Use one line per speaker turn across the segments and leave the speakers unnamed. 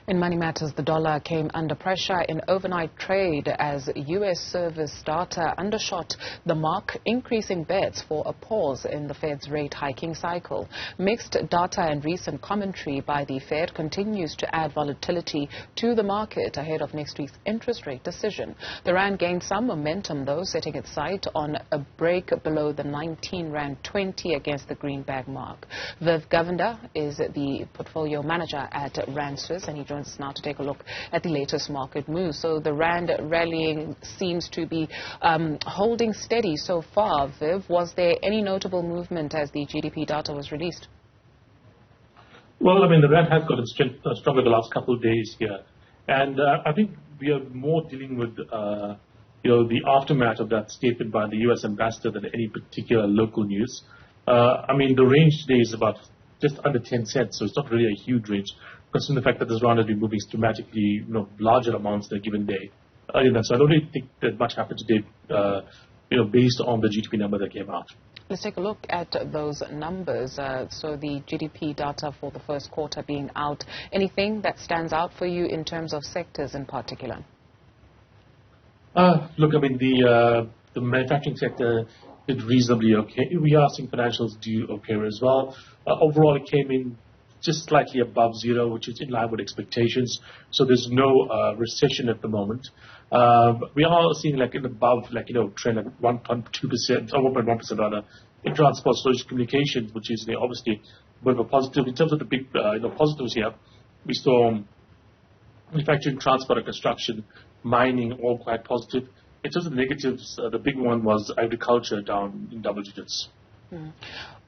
In money matters, the dollar came under pressure in overnight trade as U.S. service data undershot the mark, increasing bets for a pause in the Fed's rate hiking cycle. Mixed data and recent commentary by the Fed continues to add volatility to the market ahead of next week's interest rate decision. The rand gained some momentum, though, setting its sight on a break below the 19 rand 20 against the greenback mark. Viv Govender is the portfolio manager at Rand Swiss, and he joins us now to take a look at the latest market moves. So the rand rallying seems to be holding steady so far. Viv, was there any notable movement as the GDP data was released?
Well, I mean, the rand has gotten stronger the last couple of days here, and I think we are more dealing with the aftermath of that statement by the U.S. ambassador than any particular local news. I mean, the range today is about just under 10 cents, so it's not really a huge range, considering the fact that this rand has been moving dramatically, larger amounts in a given day. So I don't really think that much happened today, based on the GDP number that came out.
Let's take a look at those numbers. So the GDP data for the first quarter being out. Anything that stands out for you in terms of sectors in particular?
Look, I mean, the manufacturing sector did reasonably okay. We are seeing financials do okay as well. Overall, it came in just slightly above zero, which is in line with expectations. So there's no recession at the moment. We are seeing trend at 1.2% or 1.1% rather in transport, storage, communications, which is obviously a bit of a positive. In terms of the big positives here, we saw manufacturing, transport, and construction, mining, all quite positive. In terms of the negatives, the big one was agriculture down in double digits.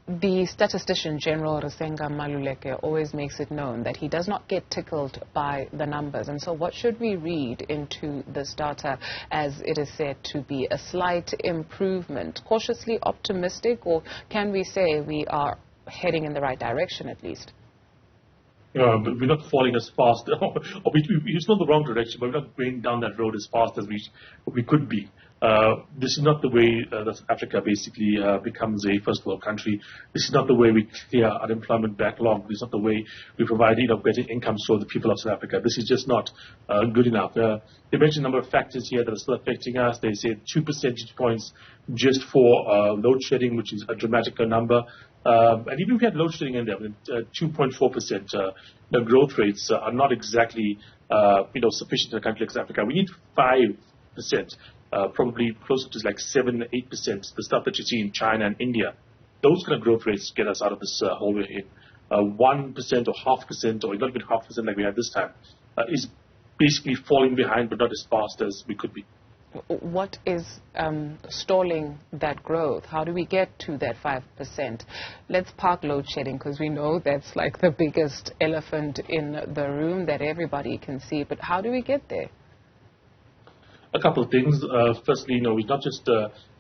The statistician General Risenga Maluleke always makes it known that he does not get tickled by the numbers. And so what should we read into this data as it is said to be a slight improvement? Cautiously optimistic, or can we say we are heading in the right direction at least?
But we're not falling as fast. It's not the wrong direction, but we're not going down that road as fast as we could be. This is not the way that Africa basically becomes a first world country. This is not the way we clear unemployment backlog. This is not the way we provide better incomes for the people of South Africa. This is just not good enough. They mentioned a number of factors here that are still affecting us. They said 2 percentage points just for load shedding, which is a dramatic number. And even if we had load shedding in there, 2.4% growth rates are not exactly sufficient in a country like South Africa. We need 5%. Probably closer to 7-8%, the stuff that you see in China and India. Those kind of growth rates get us out of this hole we're in. 1% or 0.5%, or not even 0.5% like we had this time, is basically falling behind, but not as fast as we could be.
What is stalling that growth? How do we get to that 5%? Let's park load shedding, because we know that's like the biggest elephant in the room that everybody can see. But how do we get there?
A couple of things. Firstly, it's not just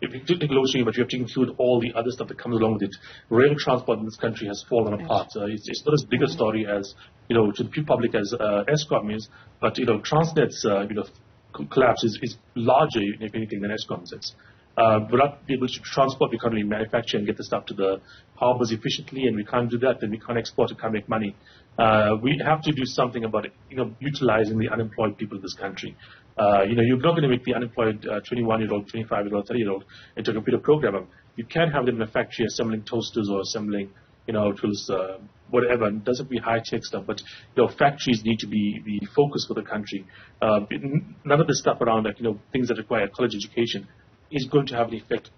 if you take load shedding, but you have to include all the other stuff that comes along with it. Rail transport in this country has fallen apart. It's not as big a story as to the public as Eskom is, but Transnet's collapse is larger, if anything, than Eskom's is. We're not able to transport, we can't really manufacture and get the stuff to the harbors efficiently, and we can't do that, then we can't export and can't make money. We have to do something about utilizing the unemployed people in this country. You're not going to make the unemployed 21-year-old, 25-year-old, 30-year-old into a computer programmer. You can't have them in a factory assembling toasters or assembling, tools, whatever. It doesn't be high-tech stuff, but factories need to be the focus for the country. None of the stuff around things that require college education is going to have an effect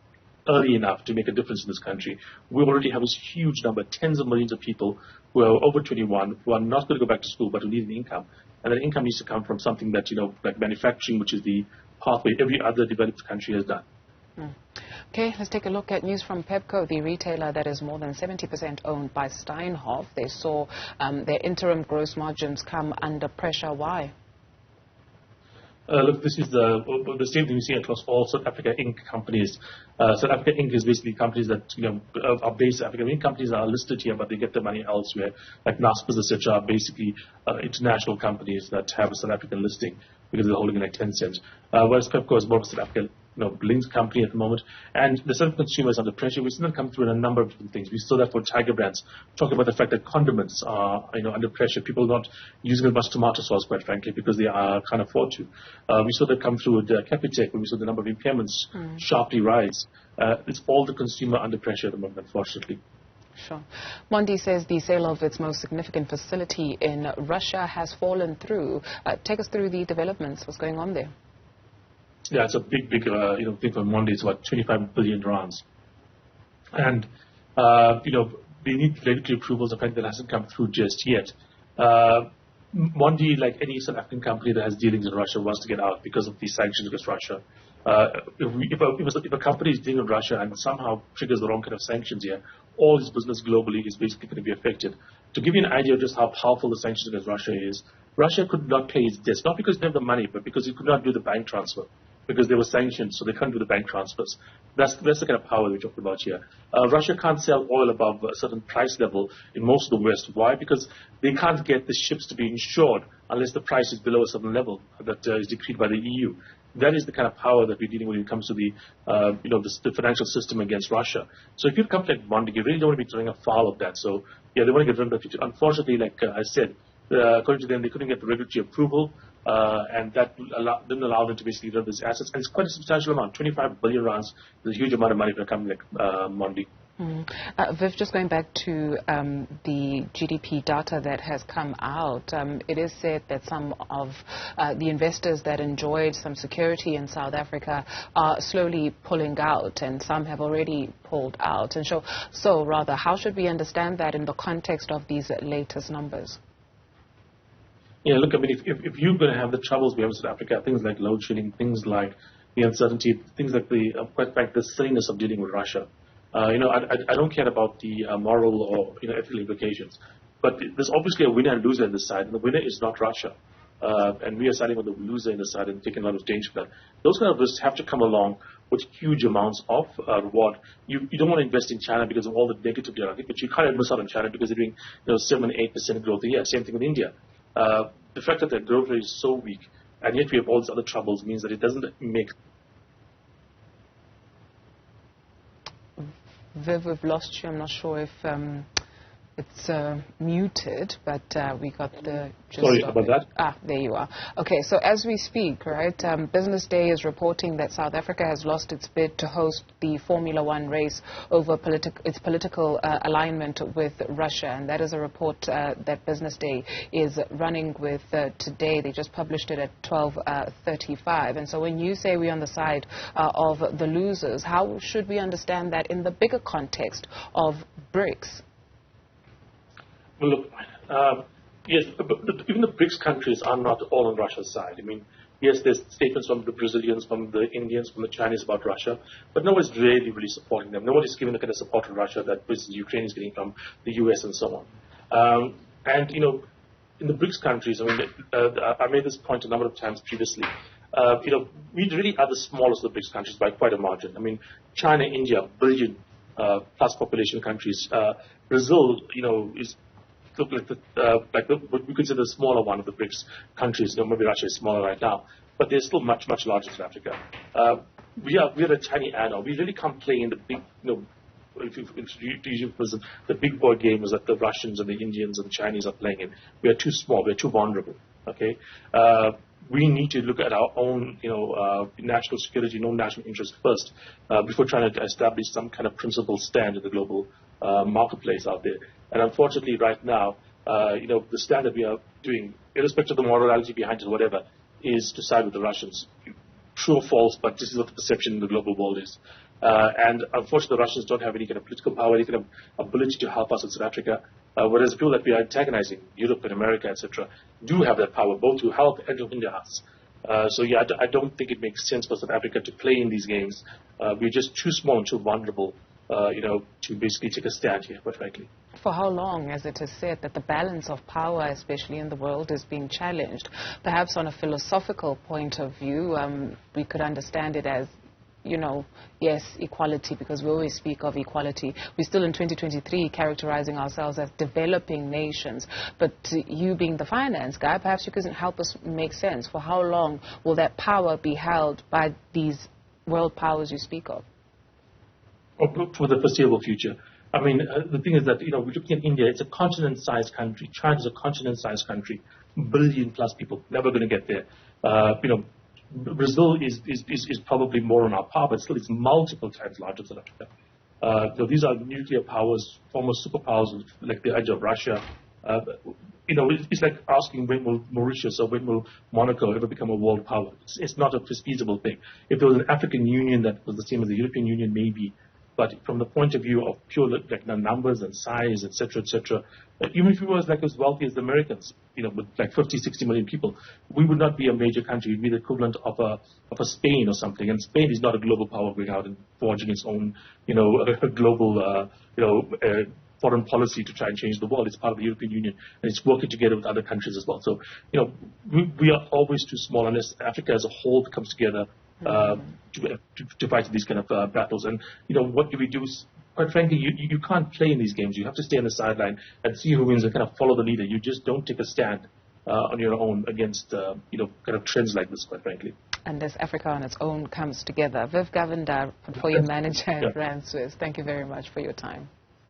early enough to make a difference in this country. We already have this huge number, tens of millions of people who are over 21, who are not going to go back to school, but who need an income. And that income needs to come from something that, like manufacturing, which is the pathway every other developed country has done.
Okay, let's take a look at news from Pepco, the retailer that is more than 70% owned by Steinhoff. They saw their interim gross margins come under pressure. Why?
Look, this is the same thing we see across all South Africa Inc. companies. South Africa Inc. is basically companies that are based in Africa. Many companies are listed here, but they get their money elsewhere, like Naspers, etc. are basically international companies that have a South African listing because they're holding like 10 cents. Whereas Pepco is more of a South African linked company at the moment, and the certain consumers under pressure. We've seen that come through in a number of different things. We saw that for Tiger Brands, talking about the fact that condiments are under pressure. People not using as much tomato sauce, quite frankly, because they can't afford to. We saw that come through with Capitec, when we saw the number of impairments sharply rise. It's all the consumer under pressure at the moment, unfortunately.
Sure. Mondi says the sale of its most significant facility in Russia has fallen through. Take us through the developments. What's going on there?
Yeah, it's a big thing for Mondi. It's about 25 billion rands. And, they need regulatory approvals. Apparently that hasn't come through just yet. Mondi, like any South African company that has dealings in Russia, wants to get out because of the sanctions against Russia. If a company is dealing with Russia and somehow triggers the wrong kind of sanctions here, all its business globally is basically going to be affected. To give you an idea of just how powerful the sanctions against Russia is, Russia could not pay its debts, not because they have the money, but because it could not do the bank transfer, because they were sanctioned, so they can't do the bank transfers. That's the kind of power we're talking about here. Russia can't sell oil above a certain price level in most of the West. Why? Because they can't get the ships to be insured unless the price is below a certain level that is decreed by the EU. That is the kind of power that we're dealing with when it comes to the financial system against Russia. So if you're a company like Mondi, you really don't want to be throwing afoul of that. So, yeah, they want to get rid of it. Unfortunately, like I said, according to them, they couldn't get the regulatory approval, and that didn't allow them to basically get rid of these assets. And it's quite a substantial amount. 25 billion rands is a huge amount of money for a company like Mondi.
Viv, just going back to the GDP data that has come out, it is said that some of the investors that enjoyed some security in South Africa are slowly pulling out, and some have already pulled out. And so rather, how should we understand that in the context of these latest numbers?
Yeah, look, I mean, if you're going to have the troubles we have in South Africa, things like load shedding, things like the uncertainty, things like quite frankly, the silliness of dealing with Russia. I don't care about the moral or ethical implications, but there's obviously a winner and loser in this side, and the winner is not Russia. And we are siding with the loser in the side and taking a lot of danger for that. Those kind of risks have to come along with huge amounts of reward. You don't want to invest in China because of all the negativity, I think, but you can't miss out on China because they're doing 7 8% growth a year. Same thing with India. The fact that their growth rate is so weak, and yet we have all these other troubles, means that it doesn't make.
Viv, we've lost you. I'm not sure if it's muted, but we got the gist.
Sorry about that.
There you are. Okay, so as we speak, right, Business Day is reporting that South Africa has lost its bid to host the Formula One race over its political alignment with Russia, and that is a report that Business Day is running with today. They just published it at 12:35. And so when you say we're on the side of the losers, how should we understand that in the bigger context of BRICS?
Well, look, yes, but even the BRICS countries are not all on Russia's side. I mean, yes, there's statements from the Brazilians, from the Indians, from the Chinese about Russia, but nobody's really supporting them. Nobody's giving the kind of support to Russia that Ukraine is getting from the US and so on. And, in the BRICS countries, I mean, I made this point a number of times previously. We really are the smallest of the BRICS countries by quite a margin. I mean, China, India, billion plus population countries. Brazil, is look like what we consider the smaller one of the BRICS countries. Maybe Russia is smaller right now, but they're still much larger than Africa. We're a tiny add-on. We really can't play in the big, the big boy games that the Russians and the Indians and the Chinese are playing in. We are too small. We're too vulnerable. Okay. We need to look at our own, national security, national interest first, before trying to establish some kind of principled stand in the global marketplace out there. And unfortunately, right now, the stand that we are doing, irrespective of the morality behind it or whatever, is to side with the Russians. True or false, but this is what the perception in the global world is. And unfortunately, the Russians don't have any kind of political power, any kind of ability to help us in South Africa, whereas the people that we are antagonizing, Europe and America, etc., do have that power, both to help and to hinder us. So, yeah, I don't think it makes sense for South Africa to play in these games. We're just too small and too vulnerable, to basically take a stand here, quite frankly.
For how long, as it is said, that the balance of power, especially in the world, is being challenged? Perhaps on a philosophical point of view, we could understand it as, yes, equality, because we always speak of equality. We're still in 2023 characterizing ourselves as developing nations. But you being the finance guy, perhaps you can help us make sense. For how long will that power be held by these world powers you speak of?
For the foreseeable future. I mean, the thing is that, we're looking at India. It's a continent-sized country. China's a continent-sized country. Billion-plus people, never going to get there. Brazil is probably more on our par, but still it's multiple times larger than Africa. So these are nuclear powers, former superpowers like the edge of Russia. It's like asking when will Mauritius or when will Monaco ever become a world power. It's not a feasible thing. If there was an African Union that was the same as the European Union, maybe. But from the point of view of pure numbers and size, etc., even if we were as wealthy as the Americans, with like 50, 60 million people, we would not be a major country. We'd be the equivalent of a Spain or something. And Spain is not a global power going out and forging its own, global, foreign policy to try and change the world. It's part of the European Union, and it's working together with other countries as well. So, we are always too small unless Africa as a whole comes together to fight these kind of battles. And what do we do? Quite frankly, you can't play in these games. You have to stay on the sideline and see who wins and kind of follow the leader. You just don't take a stand on your own against kind of trends like this, quite frankly.
Unless Africa on its own comes together. Viv Govender, portfolio manager at Rand Swiss, thank you very much for your time.